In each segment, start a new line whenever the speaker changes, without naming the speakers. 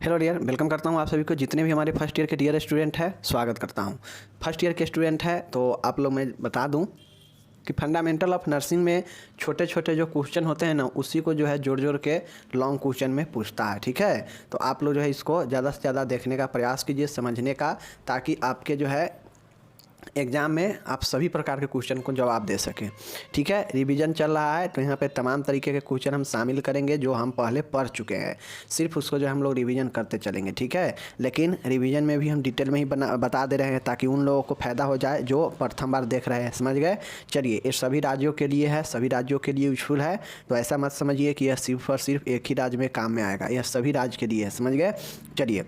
Hello dear, welcome करता हूँ आप सभी को। जितने भी हमारे फर्स्ट ईयर के डियर स्टूडेंट हैं, स्वागत करता हूँ। फर्स्ट ईयर के स्टूडेंट है तो आप लोग मैं बता दूँ कि फंडामेंटल ऑफ नर्सिंग में छोटे छोटे जो क्वेश्चन होते हैं ना, उसी को जो है जोड़ जोड़ के लॉन्ग क्वेश्चन में पूछता है। ठीक है, तो आप लोग जो है इसको ज़्यादा से ज़्यादा देखने का प्रयास कीजिए, समझने का, ताकि आपके जो है एग्ज़ाम में आप सभी प्रकार के क्वेश्चन को जवाब दे सकें। ठीक है, रिवीजन चल रहा है तो यहाँ पे तमाम तरीके के क्वेश्चन हम शामिल करेंगे जो हम पहले पढ़ चुके हैं, सिर्फ उसको जो हम लोग रिवीजन करते चलेंगे। ठीक है, लेकिन रिवीजन में भी हम डिटेल में ही बता दे रहे हैं ताकि उन लोगों को फ़ायदा हो जाए जो प्रथम बार देख रहे हैं। समझ गए? चलिए, ये सभी राज्यों के लिए है, सभी राज्यों के लिए यूजफुल है, तो ऐसा मत समझिए कि यह सिर्फ और सिर्फ एक ही राज्य में काम में आएगा, यह सभी राज्य के लिए है। समझ गए? चलिए,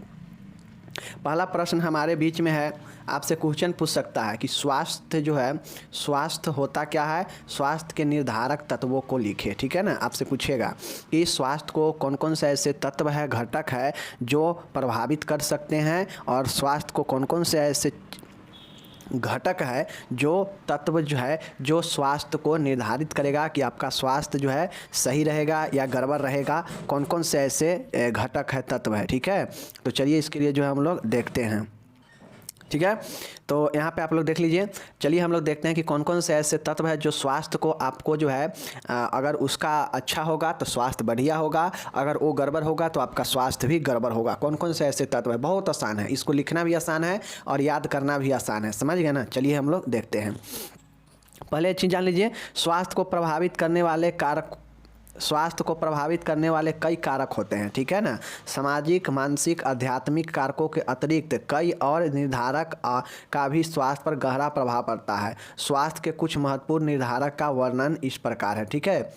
पहला प्रश्न हमारे बीच में है, आपसे क्वेश्चन पूछ सकता है कि स्वास्थ्य जो है, स्वास्थ्य होता क्या है, स्वास्थ्य के निर्धारक तत्वों को लिखे। ठीक है ना, आपसे पूछेगा कि स्वास्थ्य को कौन कौन से ऐसे तत्व है, घटक है जो प्रभावित कर सकते हैं, और स्वास्थ्य को कौन कौन से ऐसे घटक है जो तत्व जो है जो स्वास्थ्य को निर्धारित करेगा कि आपका स्वास्थ्य जो है सही रहेगा या गड़बड़ रहेगा। कौन कौन से ऐसे घटक है, तत्व है। ठीक है, तो चलिए इसके लिए जो है हम लोग देखते हैं। ठीक है, तो यहाँ पे आप लोग देख लीजिए। चलिए हम लोग देखते हैं कि कौन कौन से ऐसे तत्व है जो स्वास्थ्य को आपको जो है अगर उसका अच्छा होगा तो स्वास्थ्य बढ़िया होगा, अगर वो गड़बड़ होगा तो आपका स्वास्थ्य भी गड़बड़ होगा। कौन कौन से ऐसे तत्व है, बहुत आसान है, इसको लिखना भी आसान है और याद करना भी आसान है। समझ गए ना? चलिए हम लोग देखते हैं। पहले एक चीज़ जान लीजिए, स्वास्थ्य को प्रभावित करने वाले कारक, स्वास्थ्य को प्रभावित करने वाले कई कारक होते हैं। ठीक है ना, सामाजिक, मानसिक, आध्यात्मिक कारकों के अतिरिक्त कई और निर्धारक का भी स्वास्थ्य पर गहरा प्रभाव पड़ता है। स्वास्थ्य के कुछ महत्वपूर्ण निर्धारक का वर्णन इस प्रकार है। ठीक है,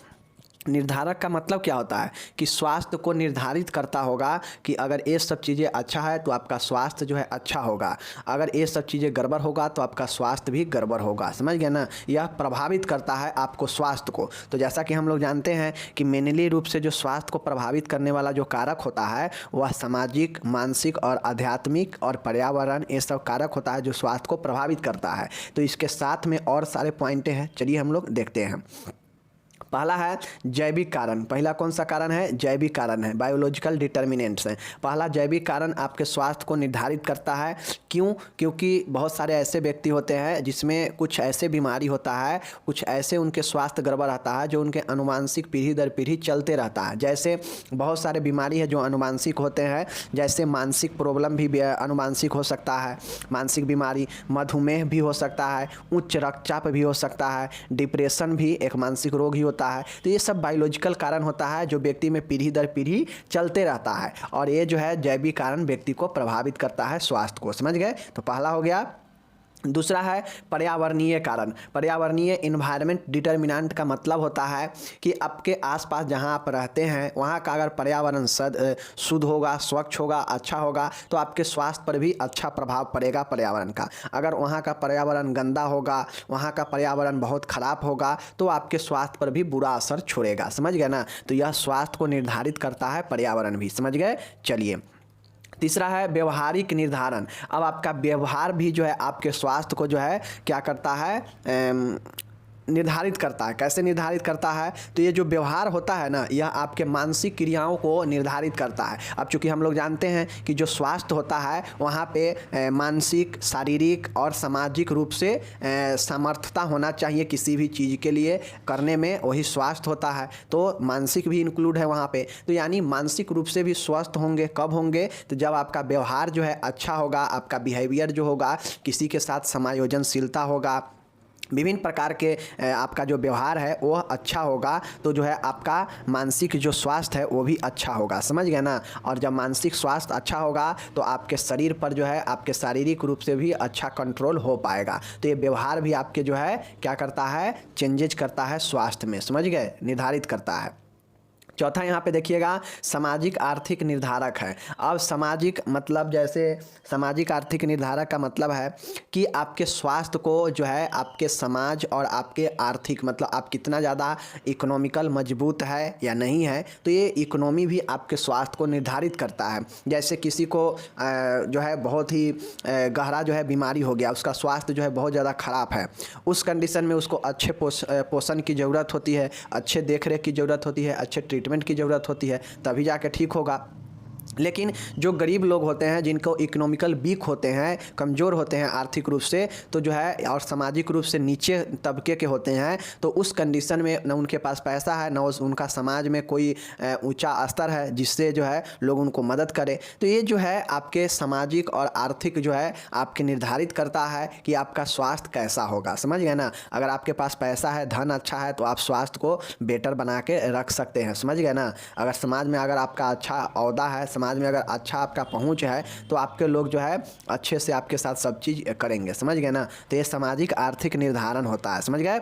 निर्धारक का मतलब क्या होता है कि स्वास्थ्य को निर्धारित करता होगा कि अगर ये सब चीज़ें अच्छा है तो आपका स्वास्थ्य जो है अच्छा होगा, अगर ये सब चीज़ें गड़बड़ होगा तो आपका स्वास्थ्य भी गड़बड़ होगा। समझ गए ना? यह प्रभावित करता है आपको स्वास्थ्य को। तो जैसा कि हम लोग जानते हैं कि मेनली रूप से जो स्वास्थ्य को प्रभावित करने वाला जो कारक होता है वह सामाजिक, मानसिक और आध्यात्मिक और पर्यावरण, ये सब कारक होता है जो स्वास्थ्य को प्रभावित करता है। तो इसके साथ में और सारे पॉइंटें हैं, चलिए हम लोग देखते हैं। पहला है जैविक कारण। पहला कौन सा कारण है? जैविक कारण है, बायोलॉजिकल डिटर्मिनेंट्स हैं। पहला जैविक कारण आपके स्वास्थ्य को निर्धारित करता है। क्यों? क्योंकि बहुत सारे ऐसे व्यक्ति होते हैं जिसमें कुछ ऐसे बीमारी होता है, कुछ ऐसे उनके स्वास्थ्य गड़बड़ रहता है जो उनके अनुवांशिक पीढ़ी दर पीढ़ी चलते रहता है। जैसे बहुत सारे बीमारी है जो अनुवांशिक होते हैं, जैसे मानसिक प्रॉब्लम भी अनुवांशिक हो सकता है, मानसिक बीमारी, मधुमेह भी हो सकता है, उच्च रक्तचाप भी हो सकता है, डिप्रेशन भी एक मानसिक रोग ही होता है। तो ये सब बायोलॉजिकल कारण होता है जो व्यक्ति में पीढ़ी दर पीढ़ी चलते रहता है, और ये जो है जैविक कारण व्यक्ति को प्रभावित करता है स्वास्थ्य को। समझ गए? तो पहला हो गया। दूसरा है पर्यावरणीय कारण। पर्यावरणीय, इन्वायरमेंट डिटर्मिनेंट का मतलब होता है कि आपके आसपास जहां आप रहते हैं वहां का अगर पर्यावरण शुद्ध होगा, स्वच्छ होगा, अच्छा होगा तो आपके स्वास्थ्य पर भी अच्छा प्रभाव पड़ेगा पर्यावरण का। अगर वहां का पर्यावरण गंदा होगा, वहां का पर्यावरण बहुत खराब होगा तो आपके स्वास्थ्य पर भी बुरा असर छोड़ेगा। समझ गए ना? तो यह स्वास्थ्य को निर्धारित करता है पर्यावरण भी। समझ गए? चलिए, तीसरा है व्यवहारिक निर्धारण। अब आपका व्यवहार भी जो है आपके स्वास्थ्य को जो है क्या करता है, निर्धारित करता है। कैसे निर्धारित करता है? तो ये जो व्यवहार होता है ना, यह आपके मानसिक क्रियाओं को निर्धारित करता है। अब चूंकि हम लोग जानते हैं कि जो स्वास्थ्य होता है वहाँ पे मानसिक, शारीरिक और सामाजिक रूप से समर्थता होना चाहिए किसी भी चीज़ के लिए करने में, वही स्वास्थ्य होता है। तो मानसिक भी इंक्लूड है वहाँ पे। तो यानी मानसिक रूप से भी स्वस्थ होंगे कब होंगे? तो जब आपका व्यवहार जो है अच्छा होगा, आपका बिहेवियर जो होगा, किसी के साथ समायोजनशीलता होगा, विभिन्न प्रकार के आपका जो व्यवहार है वो अच्छा होगा, तो जो है आपका मानसिक जो स्वास्थ्य है वो भी अच्छा होगा। समझ गए ना? और जब मानसिक स्वास्थ्य अच्छा होगा तो आपके शरीर पर जो है आपके शारीरिक रूप से भी अच्छा कंट्रोल हो पाएगा। तो ये व्यवहार भी आपके जो है क्या करता है, चेंजेज करता है स्वास्थ्य में। समझ गए? निर्धारित करता है। चौथा यहाँ पे देखिएगा, सामाजिक आर्थिक निर्धारक है। अब सामाजिक मतलब, जैसे सामाजिक आर्थिक निर्धारक का मतलब है कि आपके स्वास्थ्य को जो है आपके समाज और आपके आर्थिक, मतलब आप कितना ज़्यादा इकोनॉमिकल मजबूत है या नहीं है, तो ये इकोनॉमी भी आपके स्वास्थ्य को निर्धारित करता है। जैसे किसी को जो है बहुत ही गहरा जो है बीमारी हो गया, उसका स्वास्थ्य जो है बहुत ज़्यादा ख़राब है, उस कंडीशन में उसको अच्छे पोषण की ज़रूरत होती है, अच्छे देख रेख की ज़रूरत होती है, अच्छे ट्रीटमेंट की ज़रूरत होती है, तभी जाके ठीक होगा। लेकिन जो गरीब लोग होते हैं, जिनको इकोनॉमिकल वीक होते हैं, कमज़ोर होते हैं आर्थिक रूप से, तो जो है और सामाजिक रूप से नीचे तबके के होते हैं, तो उस कंडीशन में न उनके पास पैसा है, न उनका समाज में कोई ऊंचा स्तर है जिससे जो है लोग उनको मदद करें। तो ये जो है आपके सामाजिक और आर्थिक जो है आपके निर्धारित करता है कि आपका स्वास्थ्य कैसा होगा, समझ गए ना। अगर आपके पास पैसा है, धन अच्छा है, तो आप स्वास्थ्य को बेटर बना के रख सकते हैं, समझ गए ना। अगर समाज में अगर आपका अच्छा ओहदा है, समाज में अगर अच्छा आपका पहुंच है, तो आपके लोग जो है अच्छे से आपके साथ सब चीज़ करेंगे, समझ गए ना। तो ये सामाजिक आर्थिक निर्धारण होता है, समझ गए।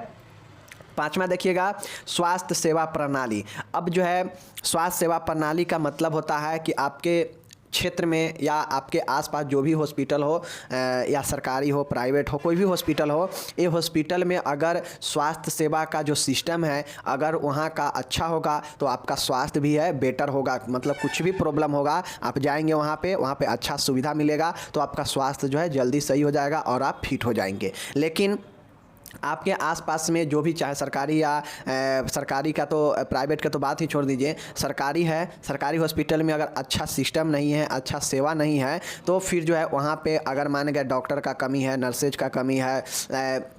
पांचवा देखिएगा, स्वास्थ्य सेवा प्रणाली। अब जो है स्वास्थ्य सेवा प्रणाली का मतलब होता है कि आपके क्षेत्र में या आपके आसपास जो भी हॉस्पिटल हो, या सरकारी हो, प्राइवेट हो, कोई भी हॉस्पिटल हो, ये हॉस्पिटल में अगर स्वास्थ्य सेवा का जो सिस्टम है अगर वहाँ का अच्छा होगा तो आपका स्वास्थ्य भी है बेटर होगा। मतलब कुछ भी प्रॉब्लम होगा, आप जाएंगे वहाँ पे अच्छा सुविधा मिलेगा, तो आपका स्वास्थ्य जो है जल्दी सही हो जाएगा और आप फिट हो जाएंगे। लेकिन आपके आसपास में जो भी, चाहे सरकारी या सरकारी का तो, प्राइवेट का तो बात ही छोड़ दीजिए, सरकारी है, सरकारी हॉस्पिटल में अगर अच्छा सिस्टम नहीं है, अच्छा सेवा नहीं है, तो फिर जो है वहाँ पे अगर मान गया डॉक्टर का कमी है, नर्सेज का कमी है,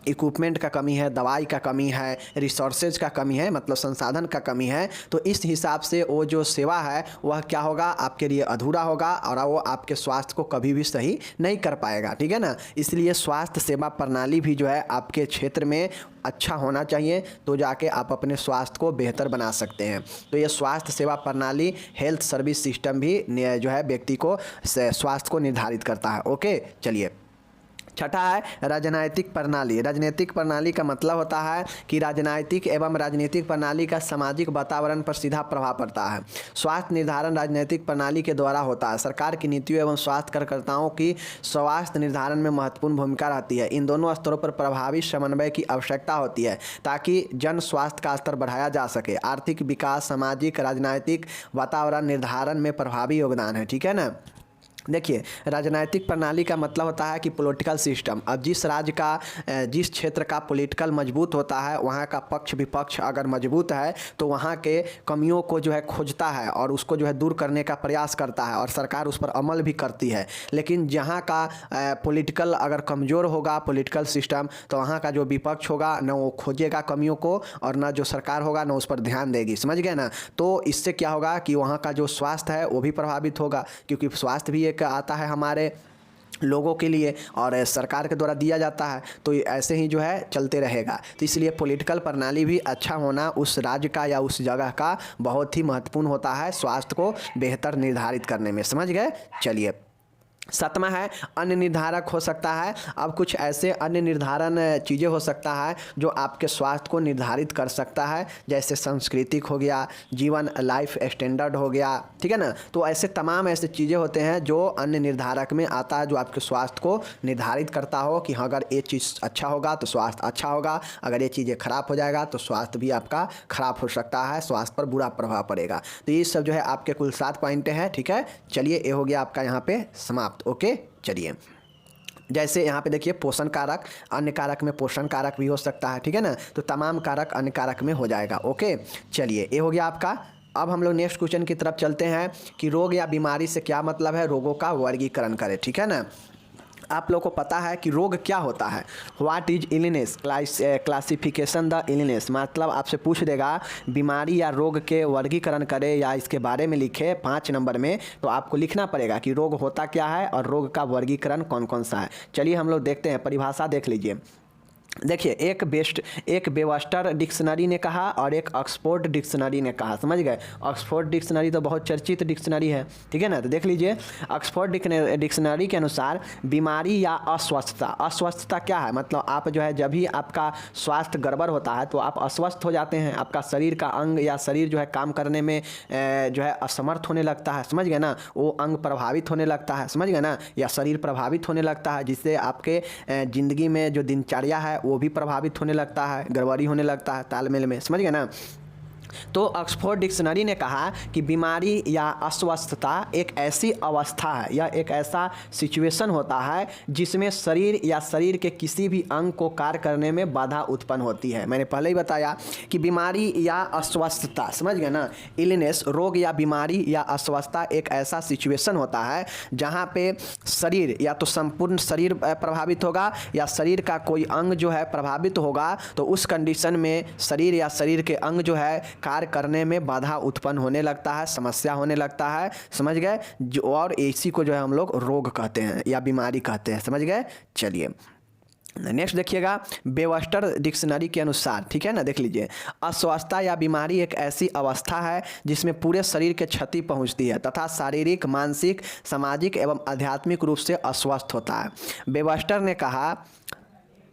इक्विपमेंट का कमी है, दवाई का कमी है, रिसोर्सेज का कमी है, मतलब संसाधन का कमी है, तो इस हिसाब से वो जो सेवा है वह क्या होगा, आपके लिए अधूरा होगा और वो आपके स्वास्थ्य को कभी भी सही नहीं कर पाएगा, ठीक है ना। इसलिए स्वास्थ्य सेवा प्रणाली भी जो है आपके क्षेत्र में अच्छा होना चाहिए, तो जाके आप अपने स्वास्थ्य को बेहतर बना सकते हैं। तो ये स्वास्थ्य सेवा प्रणाली, हेल्थ सर्विस सिस्टम भी जो है व्यक्ति को स्वास्थ्य को निर्धारित करता है। ओके, चलिए। छठा है राजनीतिक प्रणाली। राजनीतिक प्रणाली का मतलब होता है कि राजनीतिक एवं राजनीतिक प्रणाली का सामाजिक वातावरण पर सीधा प्रभाव पड़ता है। स्वास्थ्य निर्धारण राजनीतिक प्रणाली के द्वारा होता है। सरकार की नीतियों एवं स्वास्थ्य कार्यकर्ताओं की स्वास्थ्य निर्धारण में महत्वपूर्ण भूमिका रहती है। इन दोनों स्तरों पर प्रभावी समन्वय की आवश्यकता होती है ताकि जन स्वास्थ्य का स्तर बढ़ाया जा सके। आर्थिक विकास, सामाजिक, राजनीतिक वातावरण निर्धारण में प्रभावी योगदान है, ठीक है ना। देखिए, राजनीतिक प्रणाली का मतलब होता है कि पॉलिटिकल सिस्टम। अब जिस राज्य का, जिस क्षेत्र का पॉलिटिकल मजबूत होता है, वहाँ का पक्ष विपक्ष अगर मजबूत है तो वहाँ के कमियों को जो है खोजता है और उसको जो है दूर करने का प्रयास करता है और सरकार उस पर अमल भी करती है। लेकिन जहाँ का पॉलिटिकल अगर कमज़ोर होगा पॉलिटिकल सिस्टम, तो वहाँ का जो विपक्ष होगा न वो खोजेगा कमियों को और न जो सरकार होगा न उस पर ध्यान देगी, समझ गए ना। तो इससे क्या होगा कि वहाँ का जो स्वास्थ्य है वो भी प्रभावित होगा, क्योंकि स्वास्थ्य भी आता है हमारे लोगों के लिए और सरकार के द्वारा दिया जाता है, तो ऐसे ही जो है चलते रहेगा। तो इसलिए पॉलिटिकल प्रणाली भी अच्छा होना उस राज्य का या उस जगह का बहुत ही महत्वपूर्ण होता है स्वास्थ्य को बेहतर निर्धारित करने में, समझ गए। चलिए, सातवां है अन्य निर्धारक हो सकता है। अब कुछ ऐसे अन्य निर्धारण चीज़ें हो सकता है जो आपके स्वास्थ्य को निर्धारित कर सकता है, जैसे सांस्कृतिक हो गया, जीवन लाइफ स्टैंडर्ड हो गया, ठीक है ना। तो ऐसे तमाम ऐसे चीज़ें होते हैं जो अन्य निर्धारक में आता है, जो आपके स्वास्थ्य को निर्धारित करता हो कि अगर ये चीज़ अच्छा होगा तो स्वास्थ्य अच्छा होगा, अगर ये चीज़ें खराब हो जाएगा तो स्वास्थ्य भी आपका खराब हो सकता है, स्वास्थ्य पर बुरा प्रभाव पड़ेगा। तो ये सब जो है आपके कुल 7 पॉइंट हैं, ठीक है। चलिए, ये हो गया आपका यहाँ पे समाप्त। ओके, चलिए। जैसे यहाँ पे देखिए पोषण कारक, अन्य कारक में पोषण कारक भी हो सकता है, ठीक है ना। तो तमाम कारक अन्य कारक में हो जाएगा। ओके, चलिए, ये हो गया आपका। अब हम लोग नेक्स्ट क्वेश्चन की तरफ चलते हैं कि रोग या बीमारी से क्या मतलब है, रोगों का वर्गीकरण करें, ठीक है ना। आप लोग को पता है कि रोग क्या होता है। What is illness, classification the illness, मतलब आपसे पूछ देगा बीमारी या रोग के वर्गीकरण करें या इसके बारे में लिखे 5 नंबर में, तो आपको लिखना पड़ेगा कि रोग होता क्या है और रोग का वर्गीकरण कौन कौन सा है। चलिए हम लोग देखते हैं, परिभाषा देख लीजिए। देखिए, एक वेबस्टर डिक्शनरी ने कहा और एक ऑक्सफोर्ड डिक्शनरी ने कहा, समझ गए। ऑक्सफोर्ड डिक्शनरी तो बहुत चर्चित डिक्शनरी है, ठीक है ना। तो देख लीजिए, ऑक्सफोर्ड डिक्शनरी के अनुसार बीमारी या अस्वस्थता, अस्वस्थता क्या है, मतलब आप जो है जब भी आपका स्वास्थ्य गड़बड़ होता है तो आप अस्वस्थ हो जाते हैं, आपका शरीर का अंग या शरीर जो है काम करने में जो है असमर्थ होने लगता है, समझ गए ना। वो अंग प्रभावित होने लगता है, समझ गए ना, या शरीर प्रभावित होने लगता है, जिससे आपके ज़िंदगी में जो दिनचर्या है वो भी प्रभावित होने लगता है, गड़बड़ी होने लगता है तालमेल में, समझ गए ना। तो ऑक्सफोर्ड डिक्शनरी ने कहा कि बीमारी या अस्वस्थता एक ऐसी अवस्था है या एक ऐसा सिचुएशन होता है जिसमें शरीर या शरीर के किसी भी अंग को कार्य करने में बाधा उत्पन्न होती है। मैंने पहले ही बताया कि बीमारी या अस्वस्थता, समझ गए ना, इलनेस, रोग या बीमारी या अस्वस्थता एक ऐसा सिचुएशन होता है जहाँ पे शरीर या तो संपूर्ण शरीर प्रभावित होगा या शरीर का कोई अंग जो है प्रभावित होगा। तो उस कंडीशन में शरीर या शरीर के अंग जो है कार्य करने में बाधा उत्पन्न होने लगता है, समस्या होने लगता है, समझ गए। जो और इसी को जो है हम लोग रोग कहते हैं या बीमारी कहते हैं, समझ गए। चलिए नेक्स्ट देखिएगा, वेबस्टर डिक्शनरी के अनुसार, ठीक है ना, देख लीजिए, अस्वस्थता या बीमारी एक ऐसी अवस्था है जिसमें पूरे शरीर के क्षति पहुंचती है तथा शारीरिक, मानसिक, सामाजिक एवं आध्यात्मिक रूप से अस्वस्थ होता है। वेबस्टर ने कहा,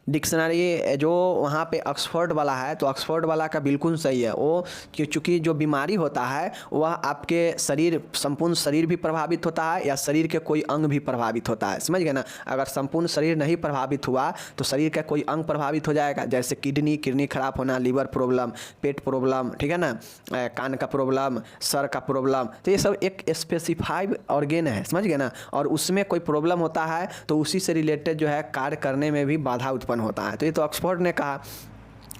डिक्शनरी जो वहाँ पे ऑक्सफोर्ड वाला है, तो ऑक्सफोर्ड वाला का बिल्कुल सही है वो, क्योंकि जो बीमारी होता है वह आपके शरीर, संपूर्ण शरीर भी प्रभावित होता है या शरीर के कोई अंग भी प्रभावित होता है, समझ गए ना। अगर संपूर्ण शरीर नहीं प्रभावित हुआ तो शरीर का कोई अंग प्रभावित हो जाएगा, जैसे किडनी खराब होना, लीवर प्रॉब्लम, पेट प्रॉब्लम, ठीक है ना, कान का प्रॉब्लम, सर का प्रॉब्लम। तो ये सब एक स्पेसिफाइड ऑर्गेन है, समझ गए ना, और उसमें कोई प्रॉब्लम होता है तो उसी से रिलेटेड जो है कार्य करने में भी बाधा उत्पन्न होता है। तो ये तो ऑक्सफोर्ड ने कहा।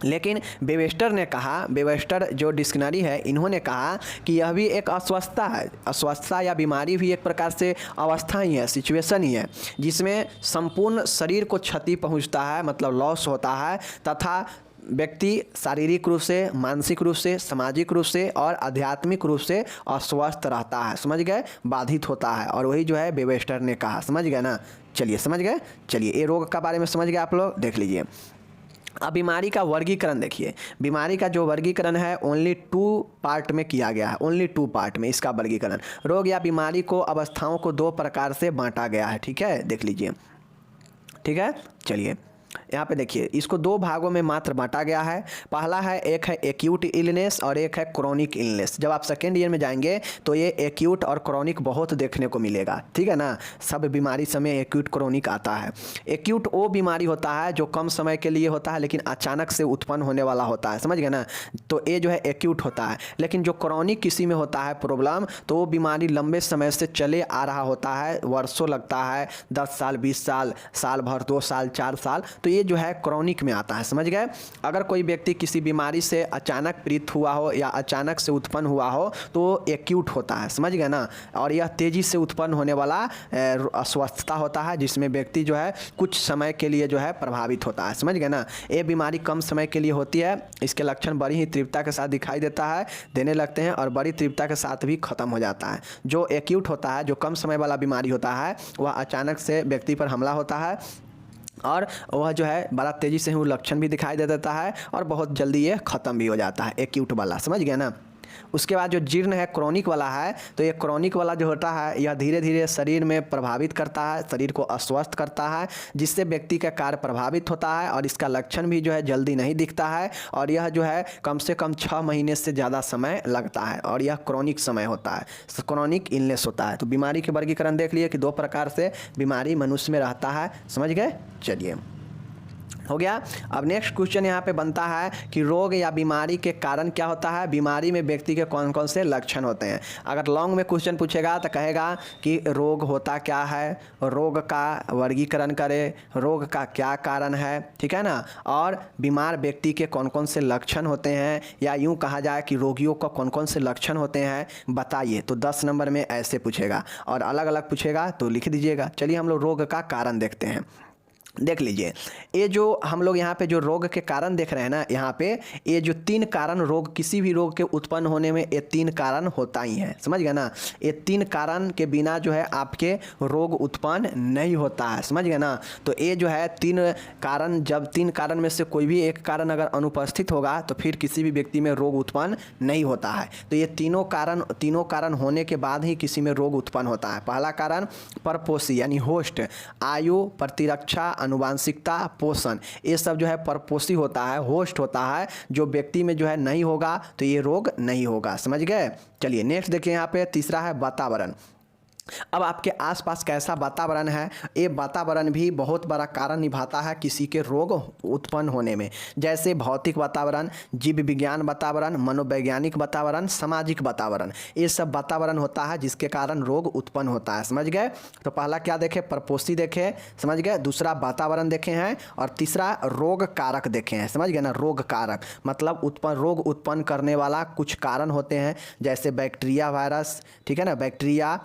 लेकिन वेबस्टर ने कहा, वेबस्टर जो डिक्शनरी है, इन्होंने कहा कि यह भी एक अस्वस्थता है। अस्वस्थता या बीमारी भी एक प्रकार से अवस्था ही है, सिचुएशन ही है, जिसमें संपूर्ण शरीर को क्षति पहुंचता है, मतलब लॉस होता है, तथा व्यक्ति शारीरिक रूप से, मानसिक रूप से, सामाजिक रूप से और आध्यात्मिक रूप से अस्वस्थ रहता है, समझ गए, बाधित होता है। और वही जो है वेबस्टर ने कहा, समझ गए ना। चलिए समझ गए। चलिए ये रोग का बारे में समझ गए आप लोग, देख लीजिए। अब बीमारी का वर्गीकरण देखिए, बीमारी का जो वर्गीकरण है ओनली 2 पार्ट में किया गया है, ओनली 2 पार्ट में इसका वर्गीकरण। रोग या बीमारी को अवस्थाओं को 2 प्रकार से बांटा गया है, ठीक है, देख लीजिए, ठीक है। चलिए यहाँ पे देखिए, इसको 2 भागों में मात्र बांटा गया है। पहला है, एक है एक्यूट इलनेस और एक है क्रोनिक इलनेस। जब आप सेकेंड ईयर में जाएंगे तो ये एक्यूट और क्रोनिक बहुत देखने को मिलेगा, ठीक है ना, सब बीमारी समय एक्यूट क्रोनिक आता है। एक्यूट वो बीमारी होता है जो कम समय के लिए होता है लेकिन अचानक से उत्पन्न होने वाला होता है, समझ गए ना, तो ये जो है एक्यूट होता है। लेकिन जो क्रोनिक किसी में होता है प्रॉब्लम, तो वो बीमारी लंबे समय से चले आ रहा होता है, वर्षों लगता है, 10 साल, 20 साल, साल भर, 2 साल, 4 साल, तो ये जो है क्रोनिक में आता है, समझ गए। अगर कोई व्यक्ति किसी बीमारी से अचानक पीड़ित हुआ हो या अचानक से उत्पन्न हुआ हो तो एक्यूट होता है, समझ गए ना। और यह तेज़ी से उत्पन्न होने वाला अस्वस्थता होता है जिसमें व्यक्ति जो है कुछ समय के लिए जो है प्रभावित होता है, समझ गए ना। ये बीमारी कम समय के लिए होती है, इसके लक्षण बड़ी ही तीव्रता के साथ दिखाई देने लगते हैं और बड़ी तीव्रता के साथ भी खत्म हो जाता है। जो एक्यूट होता है, जो कम समय वाला बीमारी होता है, वह अचानक से व्यक्ति पर हमला होता है और वह जो है बड़ा तेज़ी से वो लक्षण भी दिखाई दे देता है और बहुत जल्दी ये ख़त्म भी हो जाता है, एक्यूट वाला, समझ गए ना। उसके बाद जो जीर्ण है, क्रोनिक वाला है, तो ये क्रोनिक वाला जो होता है यह धीरे धीरे शरीर में प्रभावित करता है, शरीर को अस्वस्थ करता है, जिससे व्यक्ति का कार्य प्रभावित होता है और इसका लक्षण भी जो है जल्दी नहीं दिखता है और यह जो है कम से कम 6 महीने से ज़्यादा समय लगता है और यह क्रोनिक समय होता है, क्रोनिक इलनेस होता है। तो बीमारी के वर्गीकरण देख लिए कि 2 प्रकार से बीमारी मनुष्य में रहता है, समझ गए। चलिए हो गया। अब नेक्स्ट क्वेश्चन यहाँ पे बनता है कि रोग या बीमारी के कारण क्या होता है, बीमारी में व्यक्ति के कौन कौन से लक्षण होते हैं। अगर लॉन्ग में क्वेश्चन पूछेगा तो कहेगा कि रोग होता क्या है, रोग का वर्गीकरण करें, रोग का क्या कारण है, ठीक है ना, और बीमार व्यक्ति के कौन कौन से लक्षण होते हैं, या यूँ कहा जाए कि रोगियों का कौन कौन से लक्षण होते हैं बताइए। तो 10 नंबर में ऐसे पूछेगा और अलग अलग पूछेगा तो लिख दीजिएगा। चलिए हम लोग रोग का कारण देखते हैं। देख लीजिए, ये जो हम लोग यहाँ पे जो रोग के कारण देख रहे हैं ना, यहाँ पे ये जो 3 कारण, रोग, किसी भी रोग के उत्पन्न होने में ये 3 कारण होता ही है, समझ गए ना। ये 3 कारण के बिना जो है आपके रोग उत्पन्न नहीं होता है, समझ गए ना। तो ये जो है 3 कारण, जब 3 कारण में से कोई भी एक कारण अगर अनुपस्थित होगा तो फिर किसी भी व्यक्ति में रोग उत्पन्न नहीं होता है। तो ये तीनों कारण होने के बाद ही किसी में रोग उत्पन्न होता है। पहला कारण परपोषी यानी होस्ट, आयु, प्रतिरक्षा, अनुवांशिकता, पोषण, ये सब जो है परपोषी होता है, होस्ट होता है। जो व्यक्ति में जो है नहीं होगा तो ये रोग नहीं होगा, समझ गए। चलिए नेक्स्ट देखिए, यहाँ पे तीसरा है वातावरण। अब आपके आसपास कैसा वातावरण है, ये वातावरण भी बहुत बड़ा कारण निभाता है किसी के रोग उत्पन्न होने में। जैसे भौतिक वातावरण, जीव विज्ञान वातावरण, मनोवैज्ञानिक वातावरण, सामाजिक वातावरण, ये सब वातावरण होता है जिसके कारण रोग उत्पन्न होता है। समझ गए? तो पहला क्या देखे? प्रपोषी देखे, समझ गए? दूसरा वातावरण देखे हैं, और तीसरा रोग कारक देखे हैं। समझ गए ना? रोग कारक मतलब रोग उत्पन्न करने वाला कुछ कारण होते हैं, जैसे बैक्टीरिया, वायरस, ठीक है ना, बैक्टीरिया,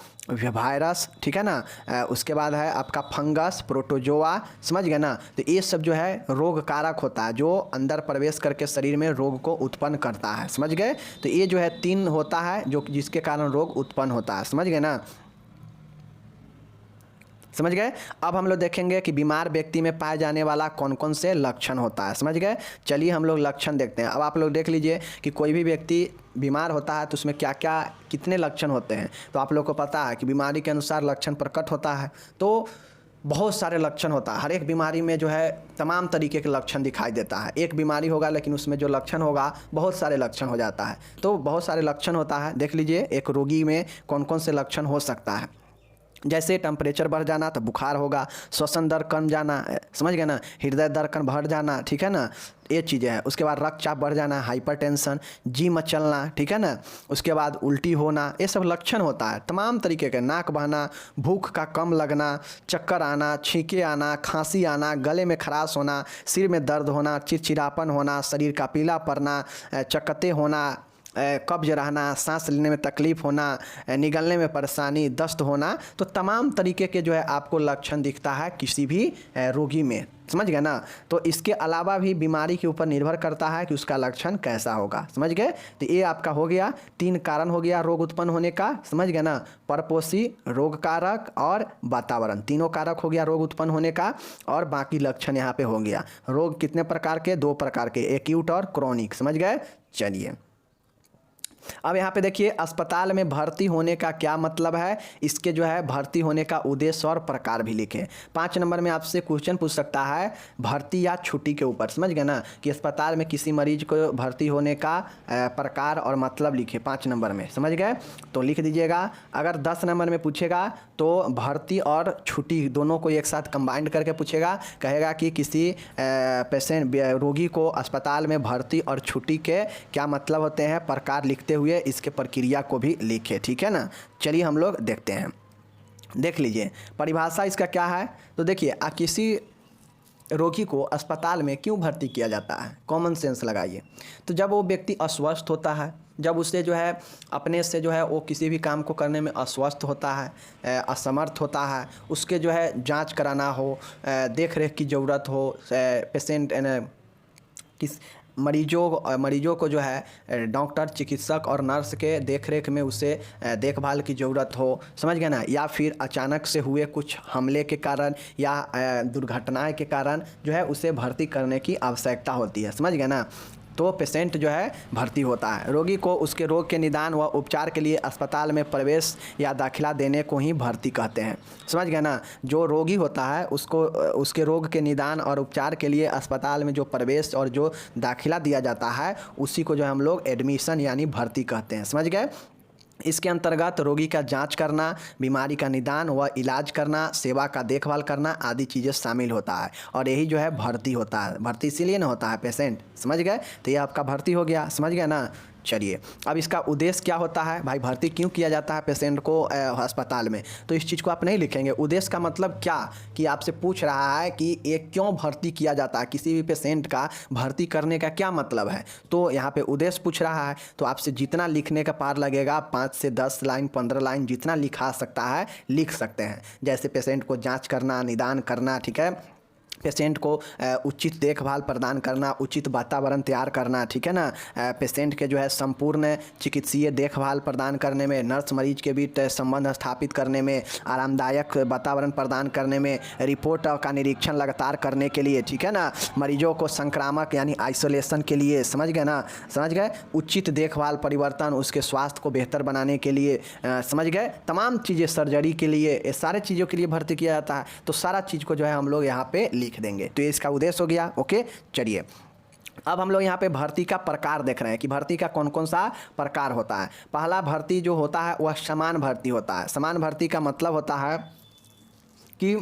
वायरस, ठीक है ना, उसके बाद है आपका फंगस, प्रोटोजोआ, समझ गए ना। तो ये सब जो है रोग कारक होता है, जो अंदर प्रवेश करके शरीर में रोग को उत्पन्न करता है। समझ गए? तो ये जो है 3 होता है जो जिसके कारण रोग उत्पन्न होता है। समझ गए ना? समझ गए? अब हम लोग देखेंगे कि बीमार व्यक्ति में पाए जाने वाला कौन कौन से लक्षण होता है। समझ गए? चलिए हम लोग लक्षण देखते हैं। अब आप लोग देख लीजिए कि कोई भी व्यक्ति बीमार होता है तो उसमें क्या क्या कितने लक्षण होते हैं। तो आप लोग को पता है कि बीमारी के अनुसार लक्षण प्रकट होता है। तो बहुत सारे लक्षण होता है। हर एक बीमारी में जो है तमाम तरीके के लक्षण दिखाई देता है। एक बीमारी होगा लेकिन उसमें जो लक्षण होगा बहुत सारे लक्षण हो जाता है। तो बहुत सारे लक्षण होता है। देख लीजिए एक रोगी में कौन कौन से लक्षण हो सकता है। जैसे टेम्परेचर बढ़ जाना तो बुखार होगा, श्वसन दर कम जाना, समझ गए ना, हृदय धड़कन बढ़ जाना, ठीक है ना, ये चीज़ें हैं। उसके बाद रक्तचाप बढ़ जाना, हाइपरटेंशन, जी मचलना, ठीक है ना, उसके बाद उल्टी होना, ये सब लक्षण होता है। तमाम तरीके के, नाक बहना, भूख का कम लगना, चक्कर आना, छींके आना, खांसी आना, गले में खराश होना, सिर में दर्द होना, चिड़चिड़ापन होना, शरीर का पीला पड़ना, चक्कते होना, कब्ज रहना, सांस लेने में तकलीफ़ होना, निगलने में परेशानी, दस्त होना। तो तमाम तरीके के जो है आपको लक्षण दिखता है किसी भी रोगी में। समझ गए ना? तो इसके अलावा भी बीमारी के ऊपर निर्भर करता है कि उसका लक्षण कैसा होगा। समझ गए? तो ये आपका हो गया 3 कारण हो गया रोग उत्पन्न होने का। समझ गए ना? परपोषी, रोग कारक और वातावरण, तीनों कारक हो गया रोग उत्पन्न होने का। और बाकी लक्षण यहाँ पे हो गया। रोग कितने प्रकार के? 2 प्रकार के, एक्यूट और क्रॉनिक। समझ गए? चलिए अब यहाँ पे देखिए अस्पताल में भर्ती होने का क्या मतलब है। इसके जो है भर्ती होने का उद्देश्य और प्रकार भी लिखें। 5 नंबर में आपसे क्वेश्चन पूछ सकता है भर्ती या छुट्टी के ऊपर। समझ गए ना? कि अस्पताल में किसी मरीज को भर्ती होने का प्रकार और मतलब लिखे 5 नंबर में। समझ गए? तो लिख दीजिएगा। अगर 10 नंबर में पूछेगा तो भर्ती और छुट्टी दोनों को एक साथ कंबाइंड करके पूछेगा। कहेगा कि किसी पेशेंट रोगी को अस्पताल में भर्ती और छुट्टी के क्या मतलब होते हैं, प्रकार लिखते हुए इसके प्रक्रिया को भी लिखे। ठीक है ना? चलिए हम लोग देखते हैं। देख लीजिए परिभाषा इसका क्या है। तो देखिए किसी रोगी को अस्पताल में क्यों भर्ती किया जाता है, कॉमन सेंस लगाइए। तो जब वो व्यक्ति अस्वस्थ होता है, जब उससे जो है अपने से जो है वो किसी भी काम को करने में अस्वस्थ होता है, असमर्थ होता है, उसके जो है जांच कराना हो, देख रेख की ज़रूरत हो, पेशेंट किस मरीजों को जो है डॉक्टर, चिकित्सक और नर्स के देखरेख में उसे देखभाल की ज़रूरत हो। समझ गए ना? या फिर अचानक से हुए कुछ हमले के कारण या दुर्घटनाएं के कारण जो है उसे भर्ती करने की आवश्यकता होती है। समझ गए ना? तो पेशेंट जो है भर्ती होता है। रोगी को उसके रोग के निदान व उपचार के लिए अस्पताल में प्रवेश या दाखिला देने को ही भर्ती कहते हैं। समझ गए ना? जो रोगी होता है उसको उसके रोग के निदान और उपचार के लिए अस्पताल में जो प्रवेश और जो दाखिला दिया जाता है उसी को जो हम लोग एडमिशन यानी भर्ती कहते हैं। समझ गए? इसके अंतर्गत रोगी का जांच करना, बीमारी का निदान व इलाज करना, सेवा का देखभाल करना आदि चीज़ें शामिल होता है। और यही जो है भर्ती होता है। भर्ती इसीलिए ना होता है पेशेंट। समझ गए? तो ये आपका भर्ती हो गया। समझ गए ना? चलिए अब इसका उद्देश्य क्या होता है, भाई भर्ती क्यों किया जाता है पेशेंट को अस्पताल में, तो इस चीज़ को आप नहीं लिखेंगे। उद्देश्य का मतलब क्या कि आपसे पूछ रहा है कि ये क्यों भर्ती किया जाता है, किसी भी पेशेंट का भर्ती करने का क्या मतलब है। तो यहाँ पे उद्देश्य पूछ रहा है, तो आपसे जितना लिखने का पार लगेगा 5 से 10 लाइन 15 लाइन जितना लिखा सकता है लिख सकते हैं। जैसे पेशेंट को जाँच करना, निदान करना, ठीक है, पेशेंट को उचित देखभाल प्रदान करना, उचित वातावरण तैयार करना, ठीक है ना, पेशेंट के जो है संपूर्ण चिकित्सीय देखभाल प्रदान करने में, नर्स मरीज के बीच संबंध स्थापित करने में, आरामदायक वातावरण प्रदान करने में, रिपोर्ट का निरीक्षण लगातार करने के लिए, ठीक है ना, मरीजों को संक्रामक यानी आइसोलेशन के लिए, समझ गए ना, समझ गए, उचित देखभाल परिवर्तन उसके स्वास्थ्य को बेहतर बनाने के लिए, समझ गए, तमाम चीज़ें सर्जरी के लिए, ये सारे चीज़ों के लिए भर्ती किया जाता है। तो सारा चीज़ को जो है हम लोग यहाँ पे लिख देंगे। तो ये इसका उद्देश्य हो गया। ओके, चलिए अब हम लोग यहाँ पे भर्ती का प्रकार देख रहे हैं कि भर्ती का कौन कौन सा प्रकार होता है। पहला भर्ती जो होता है वह समान भर्ती होता है। समान भर्ती का मतलब होता है कि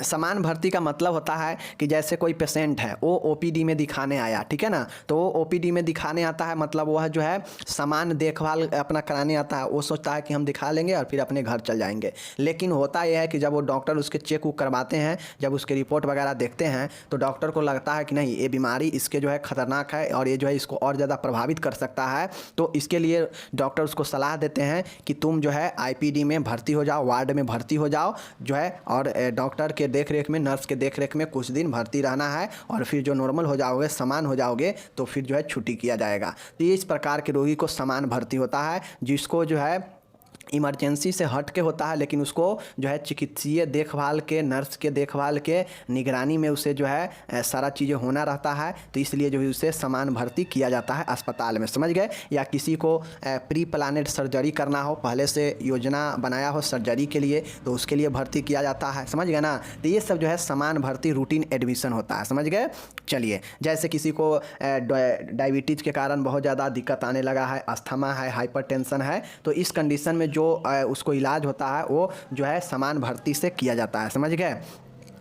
समान भर्ती का मतलब होता है कि जैसे कोई पेशेंट है वो ओपीडी में दिखाने आया, ठीक है ना, तो वो ओपीडी में दिखाने आता है, मतलब वह जो है समान देखभाल अपना कराने आता है। वो सोचता है कि हम दिखा लेंगे और फिर अपने घर चल जाएंगे। लेकिन होता यह है कि जब वो डॉक्टर उसके चेक उक करवाते हैं, जब उसके रिपोर्ट वगैरह देखते हैं, तो डॉक्टर को लगता है कि नहीं, ये बीमारी इसके जो है खतरनाक है और ये जो है इसको और ज़्यादा प्रभावित कर सकता है। तो इसके लिए डॉक्टर उसको सलाह देते हैं कि तुम जो है आईपीडी में भर्ती हो जाओ, वार्ड में भर्ती हो जाओ जो है, और डॉक्टर के देख रेख में, नर्स के देख रेख में कुछ दिन भर्ती रहना है, और फिर जो नॉर्मल हो जाओगे, समान हो जाओगे, तो फिर जो है छुट्टी किया जाएगा। तो ये इस प्रकार के रोगी को समान भर्ती होता है, जिसको जो है इमरजेंसी से हट के होता है, लेकिन उसको जो है चिकित्सीय देखभाल के, नर्स के देखभाल के निगरानी में उसे जो है सारा चीज़ें होना रहता है। तो इसलिए जो है उसे समान भर्ती किया जाता है अस्पताल में, समझ गए। या किसी को प्री प्लानेड सर्जरी करना हो, पहले से योजना बनाया हो सर्जरी के लिए, तो उसके लिए भर्ती किया जाता है, समझ गए ना। तो ये सब जो है समान भर्ती रूटीन एडमिशन होता है, समझ गए। चलिए, जैसे किसी को डायबिटीज़ के कारण बहुत ज़्यादा दिक्कत आने लगा है, अस्थमा है, हाइपरटेंशन है, तो इस कंडीशन में जो उसको इलाज होता है वो जो है समान भर्ती से किया जाता है, समझ गए।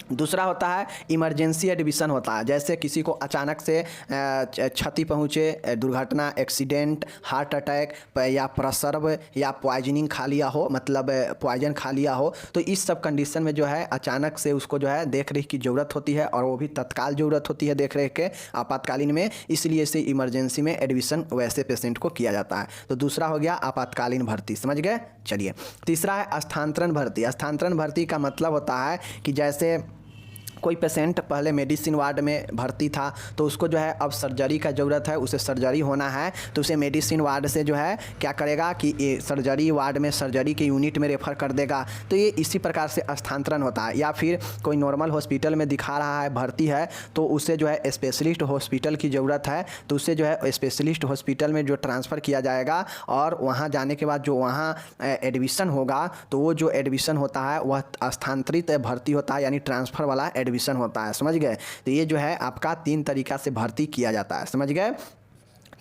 दूसरा होता है इमरजेंसी एडमिशन होता है। जैसे किसी को अचानक से क्षति पहुँचे, दुर्घटना, एक्सीडेंट, हार्ट अटैक या प्रसव या पॉइजनिंग खा लिया हो, मतलब पॉइजन खा लिया हो, तो इस सब कंडीशन में जो है अचानक से उसको जो है देख रेख की ज़रूरत होती है, और वो भी तत्काल ज़रूरत होती है देख रेख के, आपातकालीन में। इसलिए इसे इमरजेंसी में एडमिशन वैसे पेशेंट को किया जाता है। तो दूसरा हो गया आपातकालीन भर्ती, समझ गए। चलिए, तीसरा है स्थानांतरण भर्ती। स्थानांतरण भर्ती का मतलब होता है कि जैसे कोई पेशेंट पहले मेडिसिन वार्ड में भर्ती था, तो उसको जो है अब सर्जरी का ज़रूरत है, उसे सर्जरी होना है, तो उसे मेडिसिन वार्ड से जो है क्या करेगा कि ये सर्जरी वार्ड में, सर्जरी के यूनिट में रेफ़र कर देगा। तो ये इसी प्रकार से स्थानांतरण होता है। या फिर कोई नॉर्मल हॉस्पिटल में दिखा रहा है, भर्ती है, तो उसे जो है स्पेशलिस्ट हॉस्पिटल की ज़रूरत है, तो उसे जो है स्पेशलिस्ट हॉस्पिटल में जो ट्रांसफ़र किया जाएगा, और वहाँ जाने के बाद जो वहाँ एडमिशन होगा, तो वो जो एडमिशन होता है वह स्थानांतरित भर्ती होता है, यानी ट्रांसफ़र वाला एडमिशन होता है, समझ गए। तो ये जो है आपका 3 तरीका से भर्ती किया जाता है, समझ गए।